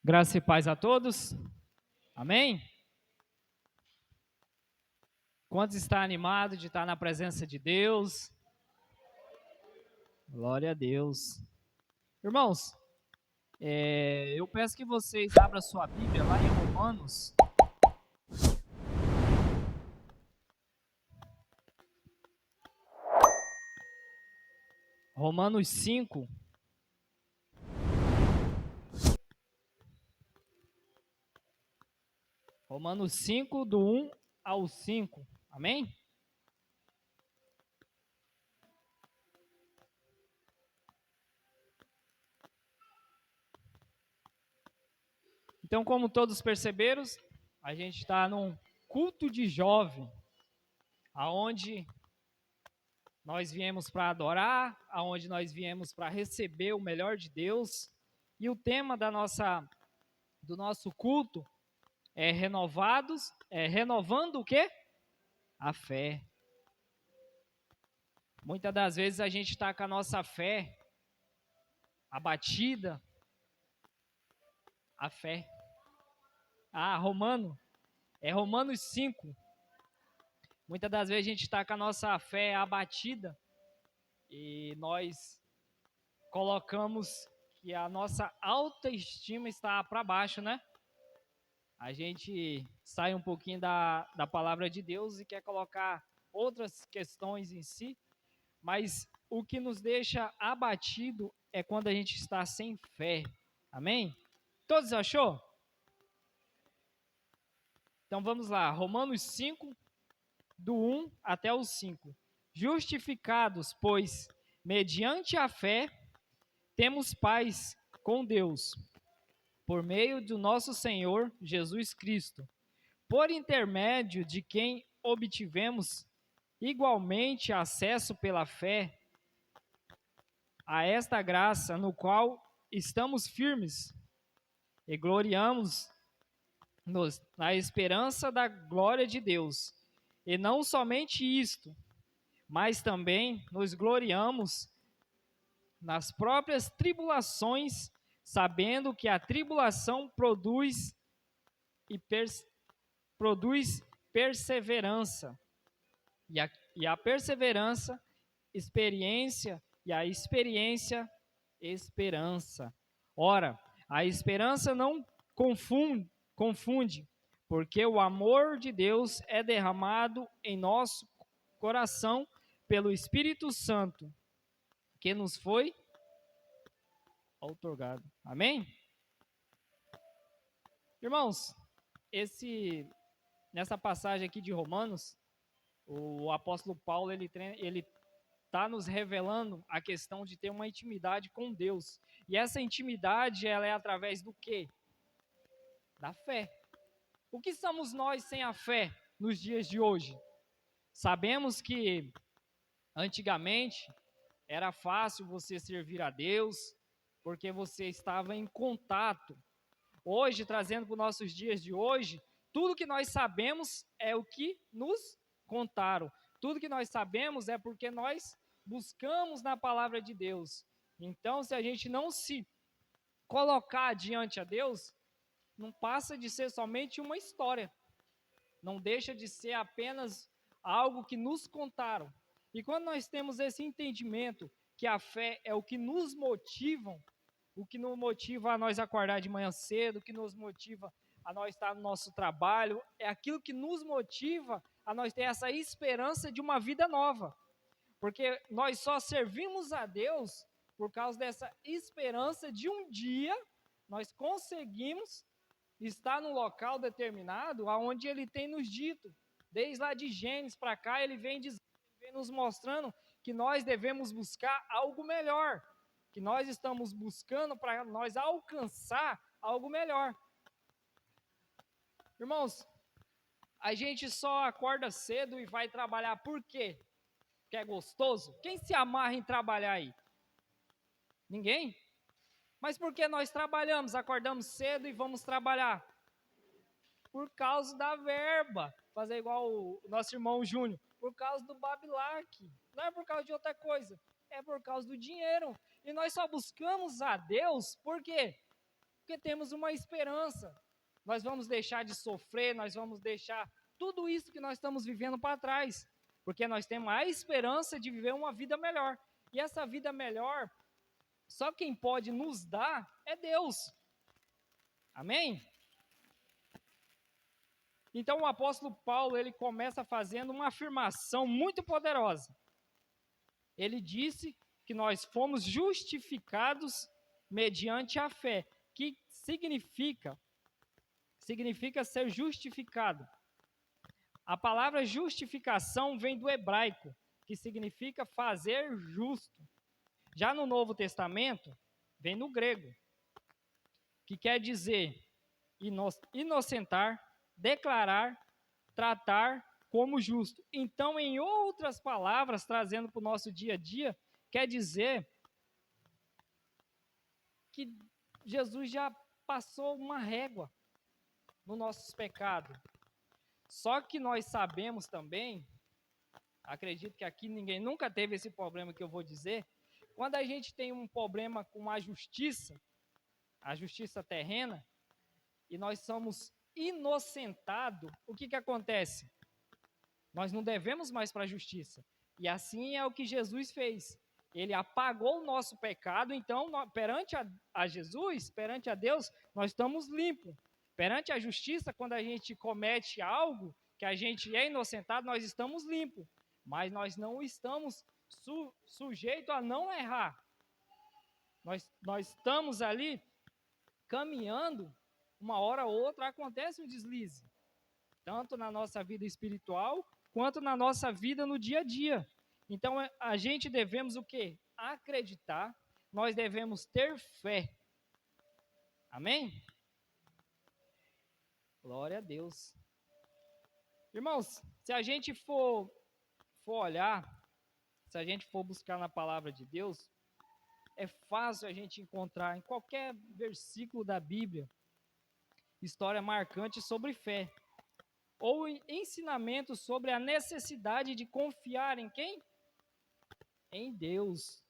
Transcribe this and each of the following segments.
Graça e paz a todos. Amém? Quantos está animado de estar na presença de Deus? Glória a Deus. Irmãos, eu peço que vocês abram sua Bíblia lá em Romanos. Romanos 5. Romanos 5, do 1 ao 5. Amém? Então, como todos perceberam, a gente está num culto de jovem, aonde nós viemos para adorar, aonde nós viemos para receber o melhor de Deus. E o tema do nosso culto é renovando o quê? A fé. Muitas das vezes a gente está com a nossa fé abatida. A fé. Romanos 5. Muitas das vezes a gente está com a nossa fé abatida e nós colocamos que a nossa autoestima está para baixo, né? A gente sai um pouquinho da palavra de Deus e quer colocar outras questões em si, mas o que nos deixa abatido é quando a gente está sem fé. Amém? Todos achou? Então vamos lá, Romanos 5, do 1 até o 5. Justificados, pois, mediante a fé, temos paz com Deus, por meio do nosso Senhor Jesus Cristo, por intermédio de quem obtivemos igualmente acesso pela fé a esta graça no qual estamos firmes e gloriamos-nos na esperança da glória de Deus. E não somente isto, mas também nos gloriamos nas próprias tribulações, sabendo que a tribulação produz perseverança, e a perseverança, experiência, e a experiência, esperança. Ora, a esperança não confunde, porque o amor de Deus é derramado em nosso coração pelo Espírito Santo, que nos foi outorgado. Amém? Irmãos, nessa passagem aqui de Romanos, o apóstolo Paulo, ele está nos revelando a questão de ter uma intimidade com Deus. E essa intimidade, ela é através do quê? Da fé. O que somos nós sem a fé nos dias de hoje? Sabemos que antigamente era fácil você servir a Deus, porque você estava em contato. Hoje, trazendo para os nossos dias de hoje, tudo que nós sabemos é o que nos contaram. Tudo que nós sabemos é porque nós buscamos na palavra de Deus. Então, se a gente não se colocar diante a Deus, não passa de ser somente uma história. Não deixa de ser apenas algo que nos contaram. E quando nós temos esse entendimento que a fé é o que nos motiva, o que nos motiva a nós acordar de manhã cedo, o que nos motiva a nós estar no nosso trabalho, é aquilo que nos motiva a nós ter essa esperança de uma vida nova. Porque nós só servimos a Deus por causa dessa esperança de um dia nós conseguimos estar num local determinado aonde Ele tem nos dito. Desde lá de Gênesis para cá, Ele vem nos mostrando que nós devemos buscar algo melhor, que nós estamos buscando para nós alcançar algo melhor. Irmãos, a gente só acorda cedo e vai trabalhar por quê? Porque é gostoso? Quem se amarra em trabalhar aí? Ninguém? Mas por que nós trabalhamos, acordamos cedo e vamos trabalhar? Por causa da verba. Fazer igual o nosso irmão Júnior. Por causa do Babilac. Não é por causa de outra coisa. É por causa do dinheiro. E nós só buscamos a Deus por quê? Porque temos uma esperança. Nós vamos deixar de sofrer, nós vamos deixar tudo isso que nós estamos vivendo para trás. Porque nós temos a esperança de viver uma vida melhor. E essa vida melhor, só quem pode nos dar é Deus. Amém? Então o apóstolo Paulo, ele começa fazendo uma afirmação muito poderosa. Ele disse que nós fomos justificados mediante a fé, que significa ser justificado. A palavra justificação vem do hebraico, que significa fazer justo. Já no Novo Testamento, vem no grego, que quer dizer inocentar, declarar, tratar como justo. Então, em outras palavras, trazendo para o nosso dia a dia, quer dizer que Jesus já passou uma régua nos nossos pecados. Só que nós sabemos também, acredito que aqui ninguém nunca teve esse problema que eu vou dizer, quando a gente tem um problema com a justiça terrena, e nós somos inocentados, o que acontece? Nós não devemos mais para a justiça. E assim é o que Jesus fez. Ele apagou o nosso pecado, então, perante a Jesus, perante a Deus, nós estamos limpos. Perante a justiça, quando a gente comete algo que a gente é inocentado, nós estamos limpos. Mas nós não estamos sujeitos a não errar. Nós estamos ali caminhando, uma hora ou outra acontece um deslize. Tanto na nossa vida espiritual, quanto na nossa vida no dia a dia. Então, a gente devemos o quê? Acreditar, nós devemos ter fé. Amém? Glória a Deus. Irmãos, se a gente for olhar, se a gente for buscar na palavra de Deus, é fácil a gente encontrar em qualquer versículo da Bíblia história marcante sobre fé. Ou ensinamentos sobre a necessidade de confiar em quem? Em Deus.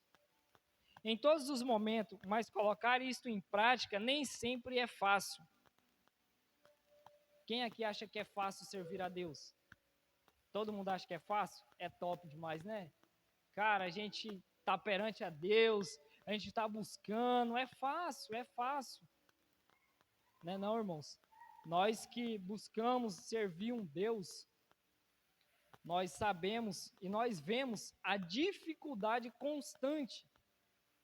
Em todos os momentos, mas colocar isto em prática nem sempre é fácil. Quem aqui acha que é fácil servir a Deus? Todo mundo acha que é fácil? É top demais, né? Cara, a gente está perante a Deus, a gente está buscando, é fácil. Não é não, irmãos? Nós que buscamos servir um Deus, nós sabemos e nós vemos a dificuldade constante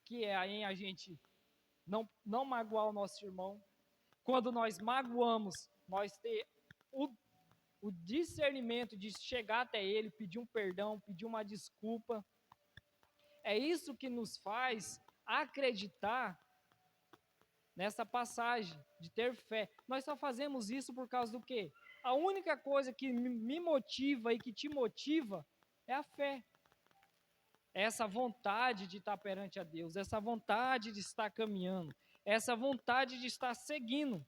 que é em a gente não magoar o nosso irmão. Quando nós magoamos, nós ter o discernimento de chegar até ele, pedir um perdão, pedir uma desculpa. É isso que nos faz acreditar nessa passagem, de ter fé. Nós só fazemos isso por causa do quê? A única coisa que me motiva e que te motiva é a fé. É essa vontade de estar perante a Deus, essa vontade de estar caminhando, essa vontade de estar seguindo.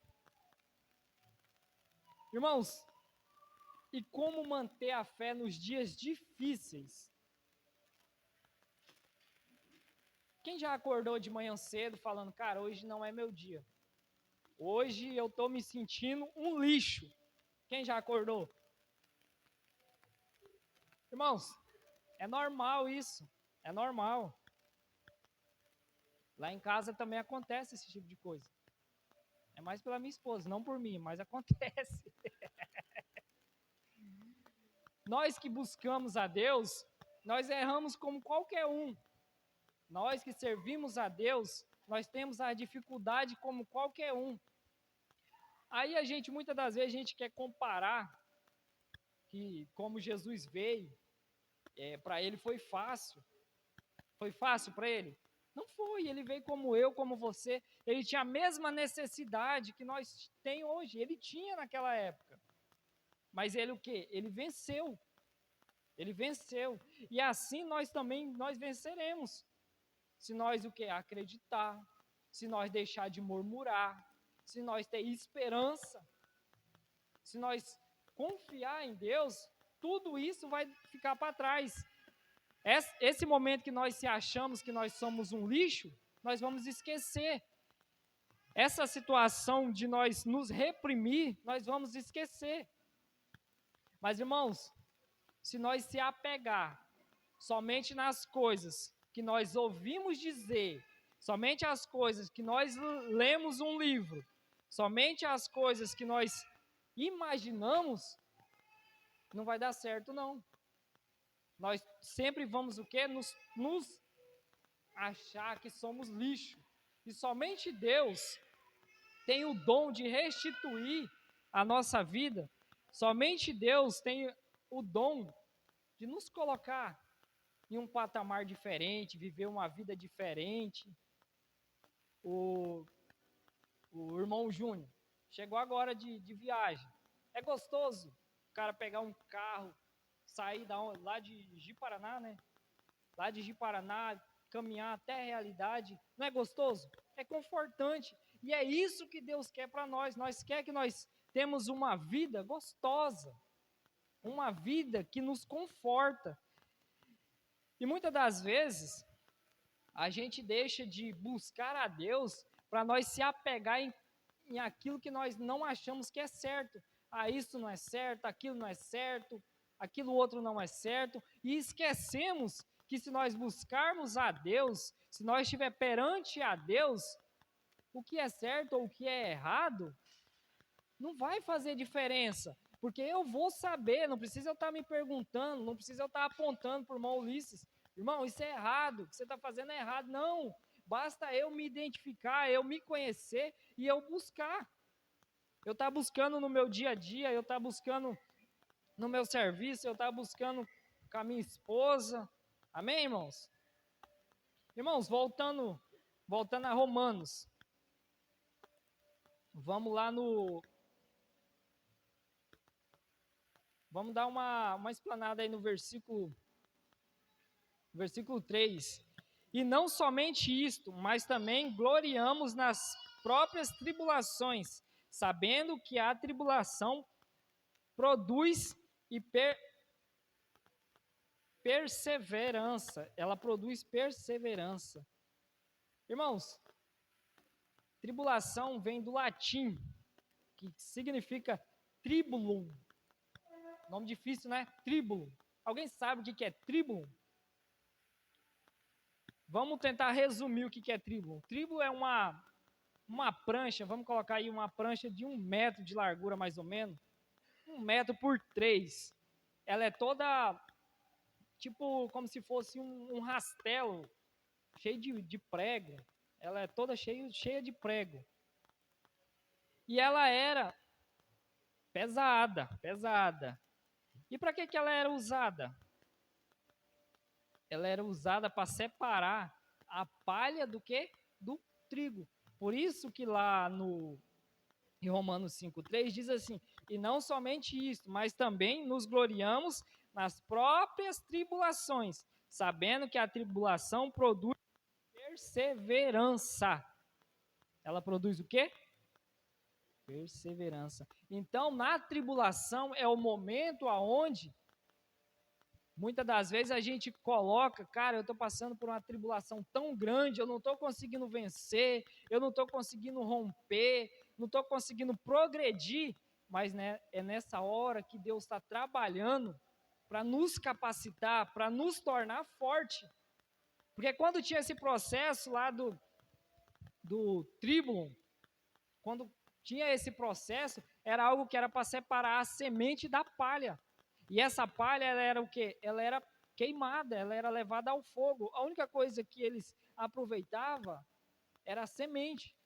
Irmãos, e como manter a fé nos dias difíceis? Quem já acordou de manhã cedo falando, cara, hoje não é meu dia. Hoje eu estou me sentindo um lixo. Quem já acordou? Irmãos, é normal isso. É normal. Lá em casa também acontece esse tipo de coisa. É mais pela minha esposa, não por mim, mas acontece. Nós que buscamos a Deus, nós erramos como qualquer um. Nós que servimos a Deus, nós temos a dificuldade como qualquer um. Aí muitas das vezes, a gente quer comparar que como Jesus veio, para ele foi fácil. Foi fácil para ele? Não foi, ele veio como eu, como você. Ele tinha a mesma necessidade que nós temos hoje. Ele tinha naquela época. Mas ele o quê? Ele venceu. Ele venceu. E assim nós venceremos. Se nós o quê? Acreditar. Se nós deixar de murmurar. Se nós ter esperança. Se nós confiar em Deus, tudo isso vai ficar para trás. Esse momento que nós se achamos que nós somos um lixo, nós vamos esquecer. essa situação de nós nos reprimir, nós vamos esquecer. Mas, irmãos, se nós se apegar somente nas coisas que nós ouvimos dizer, somente as coisas que nós lemos um livro, somente as coisas que nós imaginamos, não vai dar certo, não. Nós sempre vamos o quê? Nos achar que somos lixo. E somente Deus tem o dom de restituir a nossa vida. Somente Deus tem o dom de nos colocar em um patamar diferente, viver uma vida diferente. O irmão Júnior chegou agora de viagem. É gostoso o cara pegar um carro, sair lá de Ji-Paraná, né? Lá de Ji-Paraná, caminhar até a realidade. Não é gostoso? É confortante. E é isso que Deus quer para nós. Nós quer que nós temos uma vida gostosa. Uma vida que nos conforta. E muitas das vezes, a gente deixa de buscar a Deus para nós se apegar em aquilo que nós não achamos que é certo. Ah, isso não é certo, aquilo não é certo, aquilo outro não é certo. E esquecemos que se nós buscarmos a Deus, se nós estiver perante a Deus, o que é certo ou o que é errado, não vai fazer diferença. Porque eu vou saber, não precisa eu estar me perguntando, não precisa eu estar apontando para o irmão Ulisses. Irmão, isso é errado, o que você está fazendo é errado. Não, basta eu me identificar, eu me conhecer e eu buscar. Eu estar buscando no meu dia a dia, eu estar buscando no meu serviço, eu estar buscando com a minha esposa. Amém, irmãos? Irmãos, voltando a Romanos. Vamos lá no... Vamos dar uma explanada aí no versículo 3. E não somente isto, mas também gloriamos nas próprias tribulações, sabendo que a tribulação produz perseverança. Ela produz perseverança. Irmãos, tribulação vem do latim, que significa tribulum. Nome difícil, né? Tribulum. Alguém sabe o que é tribulum? Vamos tentar resumir o que é tribulum. Tribulum é uma prancha, vamos colocar aí uma prancha de 1 metro de largura, mais ou menos. 1 metro por 3. Ela é toda, tipo, como se fosse um rastelo, cheio de prego. Ela é toda cheia de prego. E ela era pesada. E para que ela era usada? Ela era usada para separar a palha do quê? Do trigo. Por isso que lá em Romanos 5,3 diz assim: e não somente isso, mas também nos gloriamos nas próprias tribulações, sabendo que a tribulação produz perseverança. Ela produz o quê? Perseverança. Então, na tribulação é o momento aonde muitas das vezes a gente coloca, cara, eu estou passando por uma tribulação tão grande, eu não estou conseguindo vencer, eu não estou conseguindo romper, não estou conseguindo progredir, mas né, é nessa hora que Deus está trabalhando para nos capacitar, para nos tornar forte. Porque quando tinha esse processo lá do tribulum, quando tinha esse processo, era algo que era para separar a semente da palha. E essa palha, ela era o quê? Ela era queimada, ela era levada ao fogo. A única coisa que eles aproveitavam era a semente.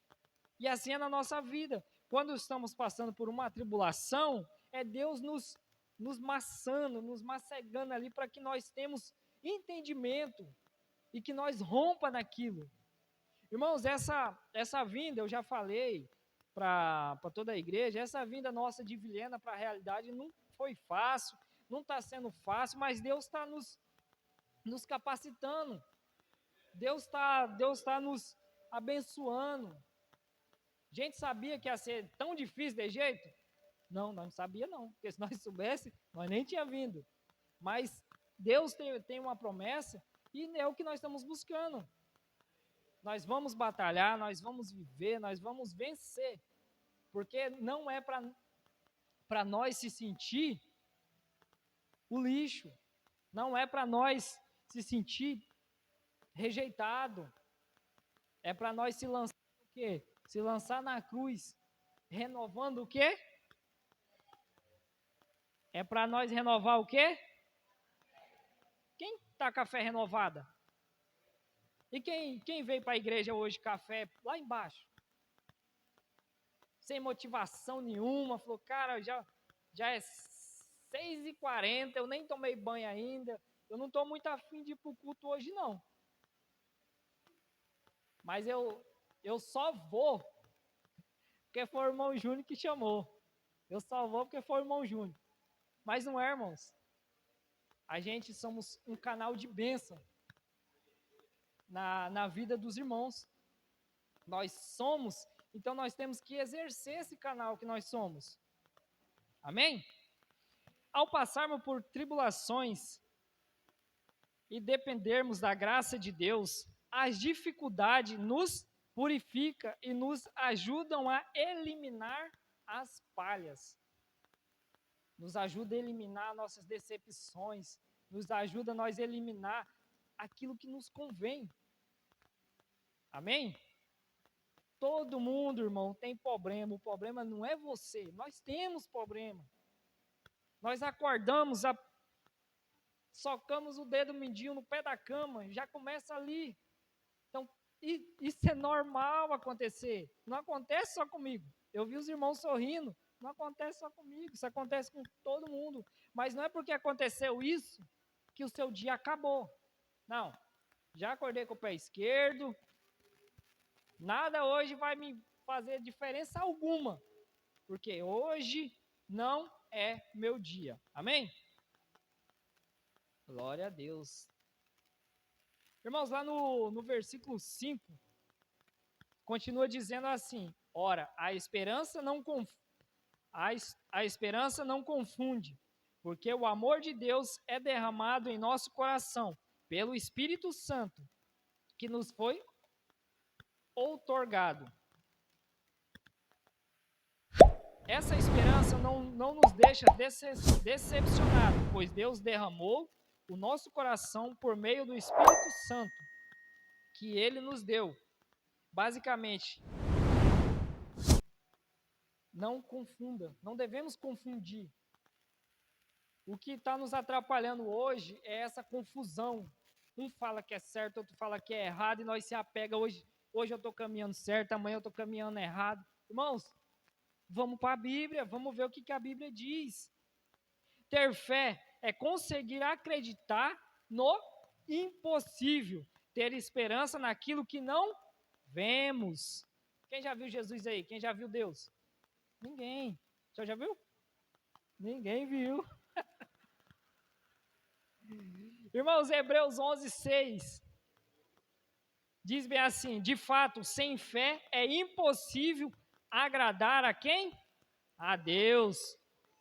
E assim é na nossa vida. Quando estamos passando por uma tribulação, é Deus nos maçando, nos macegando ali para que nós temos entendimento e que nós rompa naquilo. Irmãos, essa vinda, eu já falei para toda a igreja, essa vinda nossa de Vilhena para a realidade não foi fácil, não está sendo fácil, mas Deus está nos capacitando. Deus tá nos abençoando. A gente sabia que ia ser tão difícil de jeito? Não, nós não sabia não, porque se nós soubéssemos, nós nem tinha vindo. Mas Deus tem uma promessa e é o que nós estamos buscando. Nós vamos batalhar, nós vamos viver, nós vamos vencer. Porque não é para nós se sentir o lixo. Não é para nós se sentir rejeitado. É para nós se lançar o quê? Se lançar na cruz, renovando o quê? É para nós renovar o quê? Quem está com a fé renovada? E quem veio para a igreja hoje com a fé lá embaixo? Sem motivação nenhuma, falou, cara, já é 6h40, eu nem tomei banho ainda, eu não estou muito afim de ir para o culto hoje não. Mas eu só vou porque foi o irmão Júnior que chamou. Eu só vou porque foi o irmão Júnior. Mas não é, irmãos. A gente somos um canal de bênção na vida dos irmãos. Nós somos, então nós temos que exercer esse canal que nós somos. Amém? Ao passarmos por tribulações e dependermos da graça de Deus, as dificuldades nos purificam e nos ajudam a eliminar as falhas. Nos ajuda a eliminar nossas decepções, nos ajuda a nós eliminar aquilo que nos convém. Amém? Todo mundo, irmão, tem problema. O problema não é você. Nós temos problema. Nós acordamos, socamos o dedo mindinho no pé da cama, já começa ali. Então, isso é normal acontecer. Não acontece só comigo. Eu vi os irmãos sorrindo. Não acontece só comigo. Isso acontece com todo mundo. Mas não é porque aconteceu isso que o seu dia acabou. Não. Já acordei com o pé esquerdo. Nada hoje vai me fazer diferença alguma, porque hoje não é meu dia. Amém? Glória a Deus. Irmãos, lá no versículo 5, continua dizendo assim: ora, a esperança não confunde, porque o amor de Deus é derramado em nosso coração pelo Espírito Santo, que nos foi outorgado. Essa esperança não nos deixa decepcionados, pois Deus derramou o nosso coração por meio do Espírito Santo que Ele nos deu. Basicamente, não confunda, não devemos confundir. O que está nos atrapalhando hoje é essa confusão. Um fala que é certo, outro fala que é errado, e nós se apega hoje eu estou caminhando certo, amanhã eu estou caminhando errado. Irmãos, vamos para a Bíblia, vamos ver o que a Bíblia diz. Ter fé é conseguir acreditar no impossível, ter esperança naquilo que não vemos. Quem já viu Jesus aí? Quem já viu Deus? Ninguém. Você já viu? Ninguém viu. Irmãos, Hebreus 11:6 diz bem assim: de fato, sem fé é impossível agradar a quem? A Deus.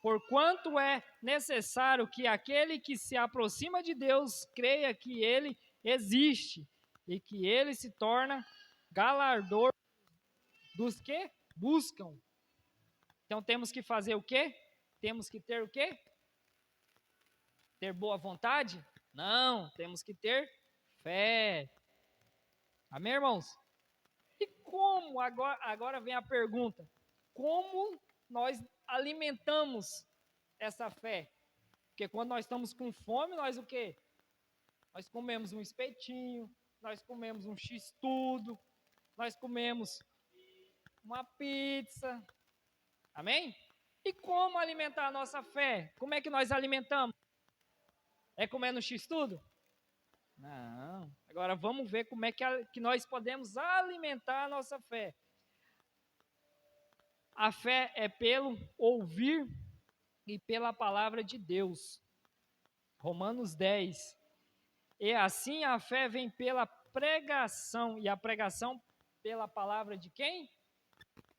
Porquanto é necessário que aquele que se aproxima de Deus creia que Ele existe e que Ele se torna galardador dos que buscam. Então temos que fazer o quê? Temos que ter o quê? Ter boa vontade? Não, temos que ter fé. Amém, irmãos? E como, agora vem a pergunta, como nós alimentamos essa fé? Porque quando nós estamos com fome, nós o quê? Nós comemos um espetinho, nós comemos um x-tudo, nós comemos uma pizza. Amém? E como alimentar a nossa fé? Como é que nós alimentamos? É comendo x-tudo? Não. Agora vamos ver como é que nós podemos alimentar a nossa fé. A fé é pelo ouvir e pela palavra de Deus. Romanos 10. E assim a fé vem pela pregação. E a pregação pela palavra de quem?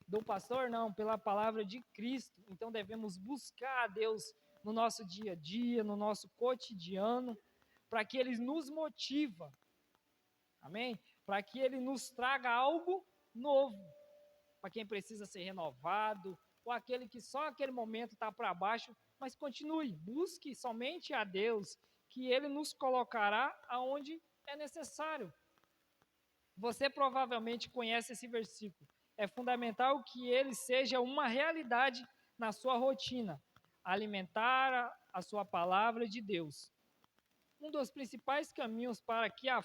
Do pastor? Não, pela palavra de Cristo. Então devemos buscar a Deus no nosso dia a dia, no nosso cotidiano, para que Ele nos motiva. Amém? para que Ele nos traga algo novo, para quem precisa ser renovado, ou aquele que só aquele momento está para baixo, mas continue, busque somente a Deus, que Ele nos colocará aonde é necessário. Você provavelmente conhece esse versículo. É fundamental que ele seja uma realidade na sua rotina, alimentar a sua palavra de Deus. Um dos principais caminhos para que a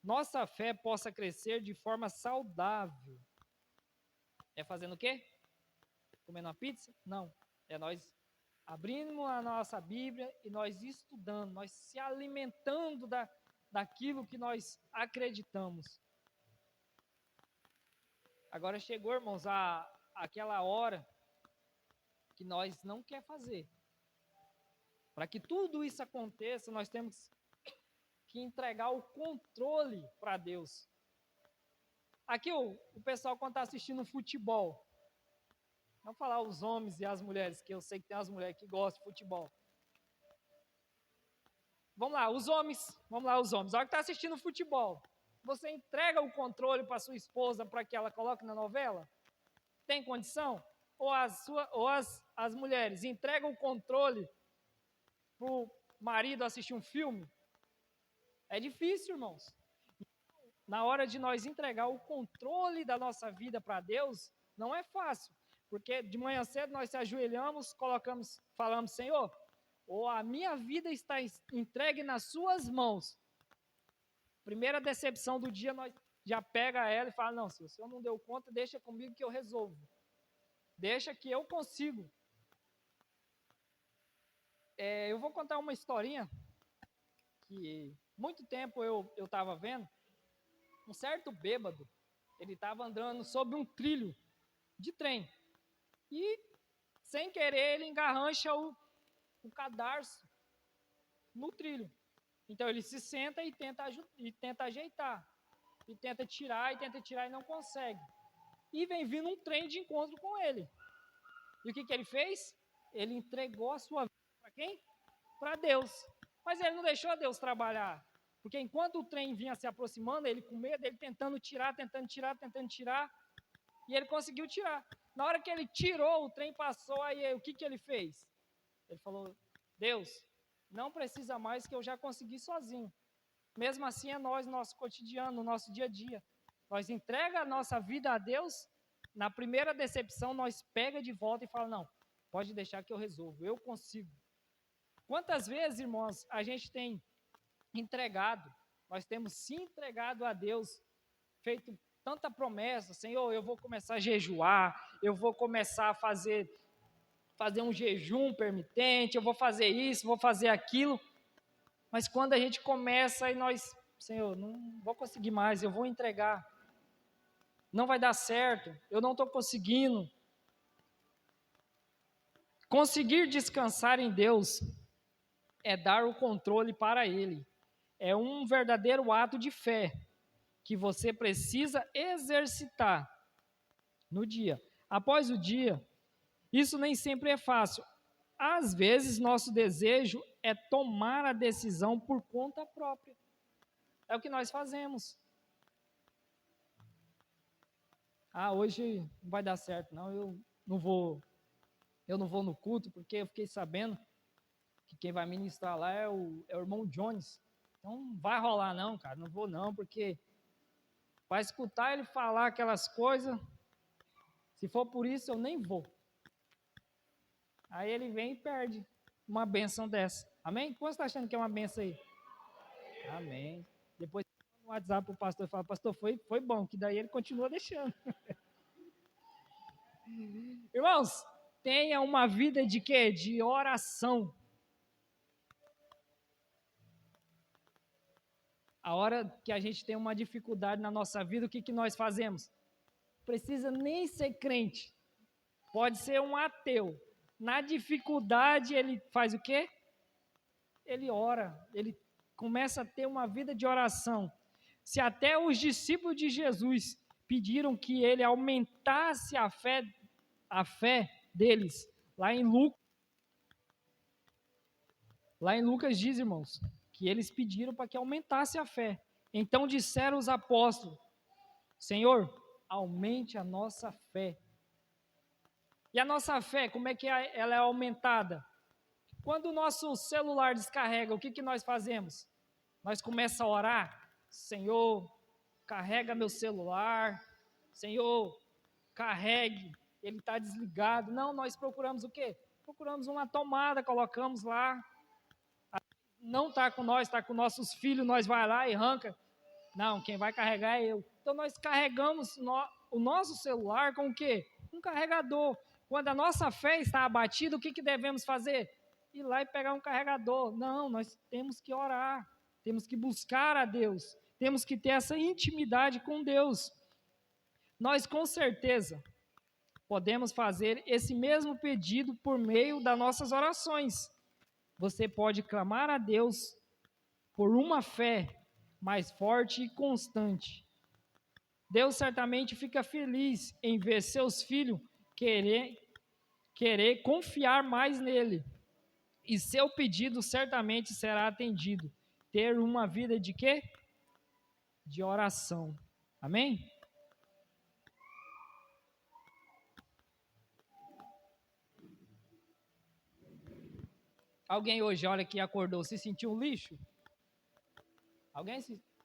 nossa fé possa crescer de forma saudável é fazendo o quê? Comendo uma pizza? Não. É nós abrindo a nossa Bíblia e nós estudando, nós se alimentando daquilo que nós acreditamos. Agora chegou, irmãos, aquela hora que nós não quer fazer. Para que tudo isso aconteça, nós temos que entregar o controle para Deus. Aqui o pessoal, quando está assistindo futebol, não falar os homens e as mulheres, que eu sei que tem as mulheres que gostam de futebol. Vamos lá, os homens. A hora que está assistindo futebol, você entrega o controle para sua esposa para que ela coloque na novela? Tem condição? Ou as mulheres entregam o controle para o marido assistir um filme? É difícil, irmãos. Na hora de nós entregar o controle da nossa vida para Deus, não é fácil. Porque de manhã cedo nós se ajoelhamos, falamos, Senhor, ou a minha vida está entregue nas suas mãos. Primeira decepção do dia, nós já pega ela e fala, não, se o Senhor não deu conta, deixa comigo que eu resolvo. Deixa que eu consigo. Eu vou contar uma historinha que muito tempo eu estava vendo. Um certo bêbado, ele estava andando sobre um trilho de trem. E, sem querer, ele engarrancha o cadarço no trilho. Então, ele se senta e tenta ajeitar. E tenta tirar e não consegue. E vem vindo um trem de encontro com ele. E o que ele fez? Ele entregou a sua vida para quem? Para Deus. Mas ele não deixou Deus trabalhar. Porque enquanto o trem vinha se aproximando, ele com medo, ele tentando tirar, e ele conseguiu tirar. Na hora que ele tirou, o trem passou, aí o que ele fez? Ele falou, Deus, não precisa mais que eu já consegui sozinho. Mesmo assim é nós, no nosso cotidiano, no nosso dia a dia. Nós entrega a nossa vida a Deus, na primeira decepção nós pega de volta e fala, não, pode deixar que eu resolvo, eu consigo. Quantas vezes, irmãos, a gente tem entregado, nós temos se entregado a Deus, feito tanta promessa, Senhor, eu vou começar a jejuar, eu vou começar a fazer um jejum permitente, eu vou fazer isso, vou fazer aquilo, mas quando a gente começa e nós, Senhor, não vou conseguir mais, eu vou entregar, não vai dar certo, eu não estou conseguindo. Conseguir descansar em Deus é dar o controle para Ele. É um verdadeiro ato de fé que você precisa exercitar no dia. Após o dia, isso nem sempre é fácil. Às vezes, nosso desejo é tomar a decisão por conta própria. É o que nós fazemos. Hoje não vai dar certo, não. Eu não vou no culto, porque eu fiquei sabendo que quem vai ministrar lá é o irmão Jones. Então, não vai rolar não, cara, não vou não, porque para escutar ele falar aquelas coisas, se for por isso, eu nem vou. Aí ele vem e perde uma bênção dessa. Amém? Quantos está achando que é uma bênção aí? Amém. Depois no WhatsApp o pastor fala, pastor, foi bom, que daí ele continua deixando. Irmãos, tenha uma vida de quê? De oração. A hora que a gente tem uma dificuldade na nossa vida, o que nós fazemos? Precisa nem ser crente. Pode ser um ateu. Na dificuldade, ele faz o quê? Ele ora. Ele começa a ter uma vida de oração. Se até os discípulos de Jesus pediram que ele aumentasse a fé deles, lá em Lucas diz, irmãos, que eles pediram para que aumentasse a fé. Então disseram os apóstolos: Senhor, aumente a nossa fé. E a nossa fé, como é que ela é aumentada? Quando o nosso celular descarrega, o que nós fazemos? Nós começamos a orar: Senhor, carrega meu celular. Senhor, carregue, ele está desligado. Não, nós procuramos o quê? Procuramos uma tomada, colocamos lá. Não está com nós, está com nossos filhos, nós vai lá e arranca. Não, quem vai carregar é eu. Então nós carregamos o nosso celular com o quê? Um carregador. Quando a nossa fé está abatida, o que devemos fazer? Ir lá e pegar um carregador. Não, nós temos que orar, temos que buscar a Deus, temos que ter essa intimidade com Deus. Nós com certeza podemos fazer esse mesmo pedido por meio das nossas orações. Você pode clamar a Deus por uma fé mais forte e constante. Deus certamente fica feliz em ver seus filhos querer confiar mais nele. E seu pedido certamente será atendido. Ter uma vida de quê? De oração. Amém? Alguém hoje, olha que acordou, se sentiu um lixo?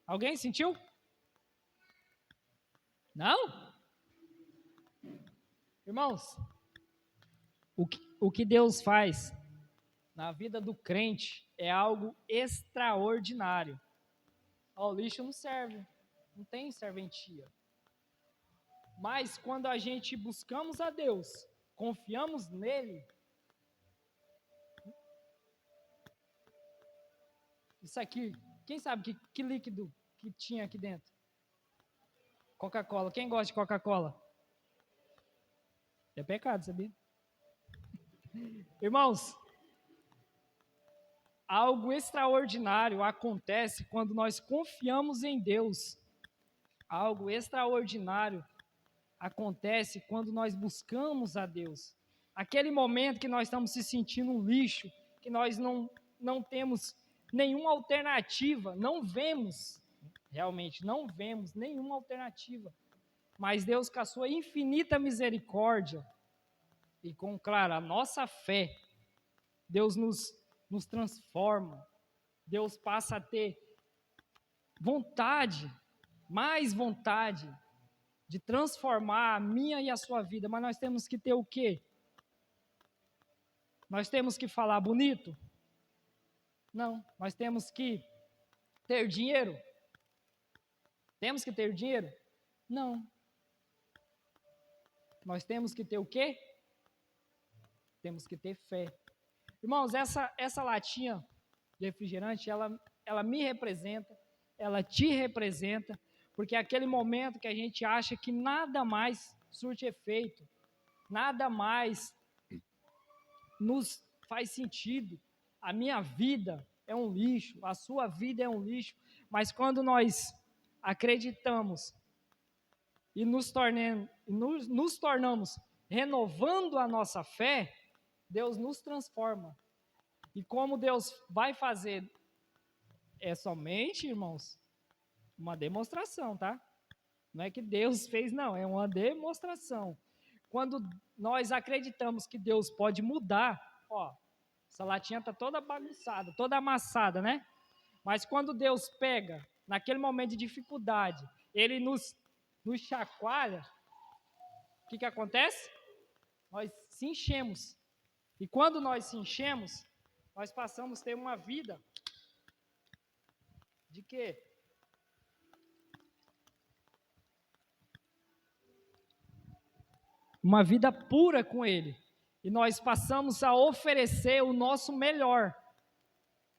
Alguém sentiu? Não? Irmãos, o que Deus faz na vida do crente é algo extraordinário. O lixo não serve, não tem serventia. Mas quando a gente buscamos a Deus, confiamos nele, isso aqui, quem sabe que líquido que tinha aqui dentro? Coca-Cola. Quem gosta de Coca-Cola? É pecado, sabia? Irmãos, algo extraordinário acontece quando nós confiamos em Deus. Algo extraordinário acontece quando nós buscamos a Deus. Aquele momento que nós estamos se sentindo um lixo, que nós não temos nenhuma alternativa, realmente não vemos nenhuma alternativa. Mas Deus, com a sua infinita misericórdia e com, claro, a nossa fé, Deus nos transforma. Deus passa a ter vontade, mais vontade, de transformar a minha e a sua vida. Mas nós temos que ter o quê? Nós temos que falar bonito? Não. Nós temos que ter dinheiro? Temos que ter dinheiro? Não. Nós temos que ter o quê? Temos que ter fé. Irmãos, essa latinha de refrigerante, ela me representa, ela te representa, porque é aquele momento que a gente acha que nada mais surte efeito, nada mais nos faz sentido. A minha vida é um lixo, a sua vida é um lixo, mas quando nós acreditamos e nos tornamos renovando a nossa fé, Deus nos transforma. E como Deus vai fazer, é somente, irmãos, uma demonstração, tá? Não é que Deus fez, não, é uma demonstração. Quando nós acreditamos que Deus pode mudar, essa latinha está toda bagunçada, toda amassada, né? Mas quando Deus pega, naquele momento de dificuldade, Ele nos chacoalha, o que acontece? Nós se enchemos. E quando nós se enchemos, nós passamos a ter uma vida de quê? Uma vida pura com Ele. E nós passamos a oferecer o nosso melhor.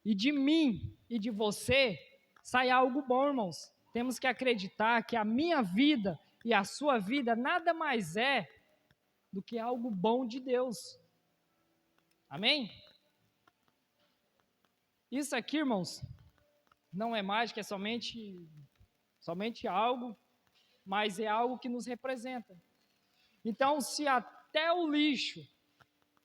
E de mim e de você sai algo bom, irmãos. Temos que acreditar que a minha vida e a sua vida nada mais é do que algo bom de Deus. Amém? Isso aqui, irmãos, não é mágica, é somente algo, mas é algo que nos representa. Então, se até o lixo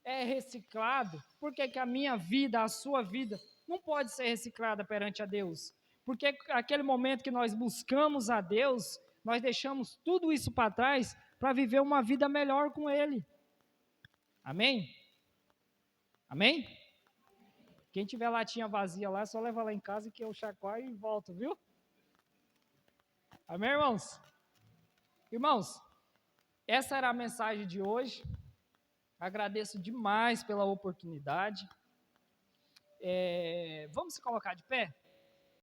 é reciclado, por que a minha vida, a sua vida, não pode ser reciclada perante a Deus? Porque aquele momento que nós buscamos a Deus, nós deixamos tudo isso para trás para viver uma vida melhor com Ele. Amém? Amém? Quem tiver latinha vazia lá, é só levar lá em casa que eu chacoalho e volto, viu? Amém, irmãos? Irmãos, essa era a mensagem de hoje. Agradeço demais pela oportunidade. Vamos se colocar de pé?